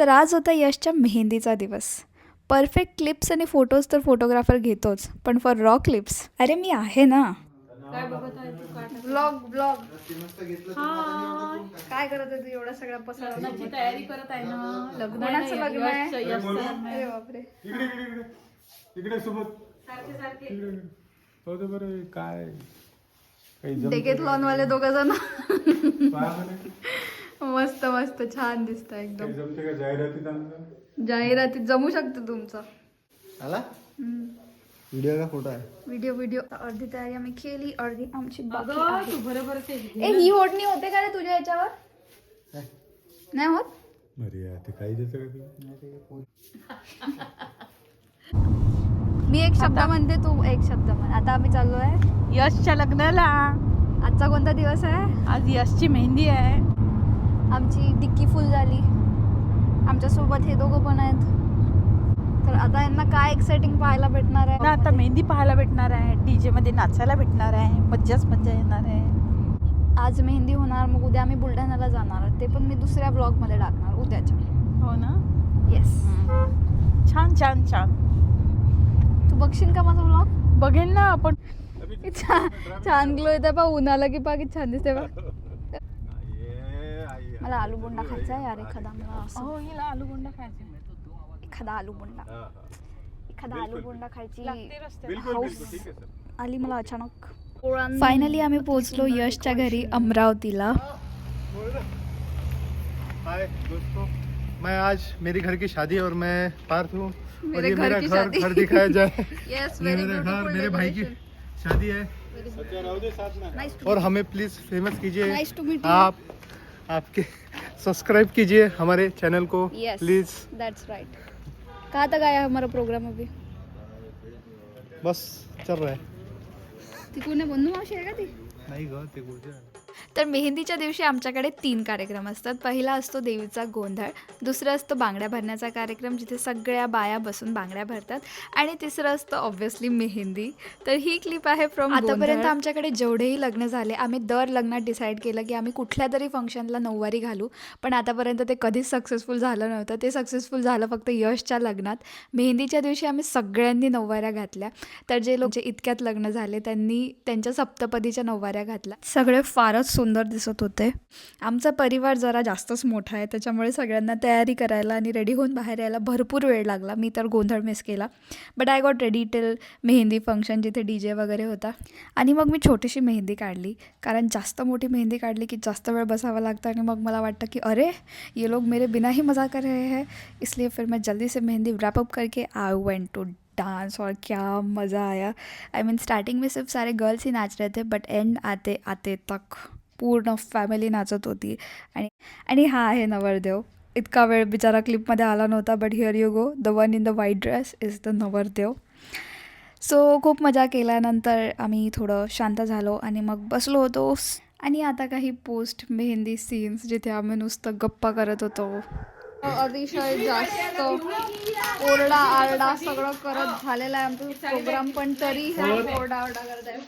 तर आज होता यशच्या मेहंदीचा दिवस. परफेक्ट क्लिप्स आणि फोटोज तर फोटोग्राफर घेतोच, पण फॉर रॉ क्लिप्स अरे मी आहे ना. काय बघत आहे तू? काट ब्लॉग ब्लॉग काय करत आहे तू? एवढा सगळा पसारा लग्नाची तयारी करत आहे ना. लग्न कोणाचं लग्न आहे? आहे. अरे बापरे. इकडे सोबत सारखे सारखे हो तर बरं काय डेकेथलॉन वाले दोघं जण पाहा बरं. मस्त मस्त छान दिसत एकदम. काही जमते का जाहिरातीत आमचं? जाहिरातीत जमू शकतं तुमचं. आला व्हिडिओ का फोटो आहे? व्हिडिओ अर्धी तयारी आम्ही केली, अर्धी आमची बाकी अगं आहे. तू बरोबर ते ए ही ओढणी होते का रे तुझ्या याच्यावर? नाही होत. अरे यार ते काही देतं का तू? मी एक शब्द म्हणते, तू एक शब्द म्हण. आता आम्ही चाललोय यशच्या लग्नाला. आजचा कोणता दिवस आहे? आज यशची मेहंदी आहे. आमची डिक्की फुल झाली. आमच्यासोबत हे दोघं पण आहेत. तर आता यांना काय एक्साइटिंग पाहायला भेटणार आहे? ना आता मेहंदी पाहायला भेटणार आहे, डीजे मध्ये नाचायला भेटणार आहे, मज्जाच मज्जा येणार आहे. आज मेहंदी होणार, मग उद्या आम्ही बुलढाण्याला जाणार. ते पण मी दुसऱ्या ब्लॉग मध्ये टाकणार उद्याच्या. हो ना. येस. छान छान छान. तू बघशील का माझा ब्लॉग? बघेल ना आपण. छान ग्लो येते पा उन्हाला की पा किती छान दिसते पा. मला आलू बोंडा खायचा आहे यार एखादा. मला असं हो हिला आलू बोंडा खायचा. एखादा आलू बोंडा खायची बिलकुल हाऊस बिलकुल ठीक आहे सर. आली मला अचानक. फायनली आम्ही पोहोचलो यशच्या घरी अमरावतीला. हाय दोस्तों, मैं आज मेरी घर की शादी है और मैं पार्थ हूँ. और ये घर मेरा की घर शादी. घर दिखाया जाए. यस ये मेरा घर, मेरे भाई की शादी है. और हमें प्लीज फेमस कीजिए. Nice to meet you. आप आपके सब्सक्राइब कीजिए हमारे चैनल को प्लीज. That's right. कहाँ तक आया हमारा प्रोग्राम अभी? बस चल रहा है. ती कोणी बंधू मावशी आहे का ती? नाही ग ते गोष्ट. तर मेहंदीच्या दिवशी आमच्याकडे 3 कार्यक्रम असतात. पहिला असतो देवीचा गोंधळ, दुसरा असतो बांगड्या भरण्याचा कार्यक्रम जिथे सगळ्या बाया बसून बांगड्या भरतात, आणि तिसरं असतं ऑब्व्हियसली मेहंदी. तर ही क्लिप आहे फ्रॉम आतापर्यंत आमच्याकडे जेवढेही लग्न झाले, आम्ही दर लग्नात डिसाईड केलं की आम्ही कुठल्या तरी फंक्शनला नऊवारी घालू, पण आतापर्यंत ते कधीच सक्सेसफुल झालं नव्हतं. ते सक्सेसफुल झालं फक्त यशच्या लग्नात. मेहंदीच्या दिवशी आम्ही सगळ्यांनी नऊवाऱ्या घातल्या. तर जे लोक जे इतक्यात लग्न झाले त्यांनी त्यांच्या सप्तपदीच्या नऊवाऱ्या घातल्या. सगळे फारच सुंदर दिसत होते. आमचा परिवार जरा जास्तच मोठा आहे, त्याच्यामुळे सगळ्यांना तयारी करायला आणि रेडी होऊन बाहेर यायला भरपूर वेळ लागला. मी तर गोंधळ मिस केला, but I got ready till mehndi function जिथे DJ वगैरे होता. आणि मग मी छोटीशी मेहंदी काढली, कारण जास्त मोठी मेहंदी काढली की जास्त वेळ बसावं लागतं आणि मग मला वाटतं की अरे ये लोग मेरे बिना ही मज़ा कर रहे हैं. इसलिए फिर मैं जल्दी से मेहंदी रैप अप करके आई वेंट टू डांस. और क्या मज़ा आया. आई मीन स्टार्टिंग में सिर्फ सारे गर्ल्स ही नाच रहे थे, बट एंड आते आते तक पूर्ण फॅमिली नाचत होती. आणि हा आहे नवरदेव. इतका वेळ बिचारा क्लिपमध्ये आला नव्हता, but here you go. The one in the white dress is the नवरदेव. सो खूप मजा केल्यानंतर आम्ही थोडं शांत झालो आणि मग बसलो होतो. आणि आता काही पोस्ट मेहंदी सीन्स जिथे आम्ही नुसतं गप्पा करत होतो. अतिशय जास्त ओरडा आरडा सगळं करत झालेला आहे आमचा प्रोग्राम, पण तरी ओरडा आरडा करत आहे.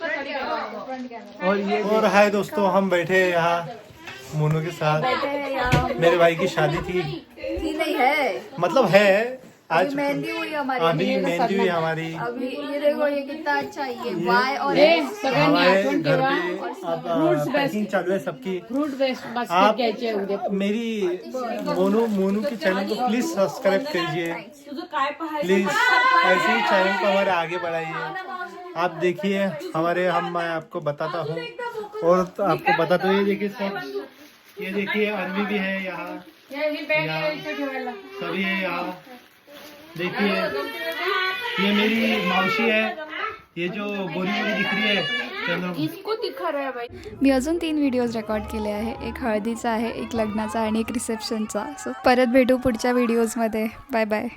और हाय दोस्तों, हम बैठे यहाँ मोनू के साथ. मेरे भाई की शादी थी. नहीं है मतलब है आज मेहंदी हुई हमारी. अभी मेहंदी हुई हमारी. अभी ये देखो ये कितना अच्छा है. ये वाई और हमारे घर पे अब पैकिंग चालू है सबकी. आप मेरी मोनू के चैनल को प्लीज सब्सक्राइब कीजिए. प्लीज ऐसे ही चैनल को हमारे आगे बढ़ाइए. आप देखिए मैं आपको बताता हूँ. और तो आपको बताता हूँ, ये देखिए सब, ये देखिए अरवी भी है यहाँ, सभी है यहाँ. देखिए ये मेरी मौसी है, ये जो गोरी गोरी दिख रही है इसको दिखा रहा है भाई. मी अजून 3 व्हिडिओज रेकॉर्ड केले आहे. एक हळदीचा आहे, एक लग्नाचा आणि एक रिसेप्शनचा. सो परत भेटू पुढच्या व्हिडिओजमध्ये. Bye bye.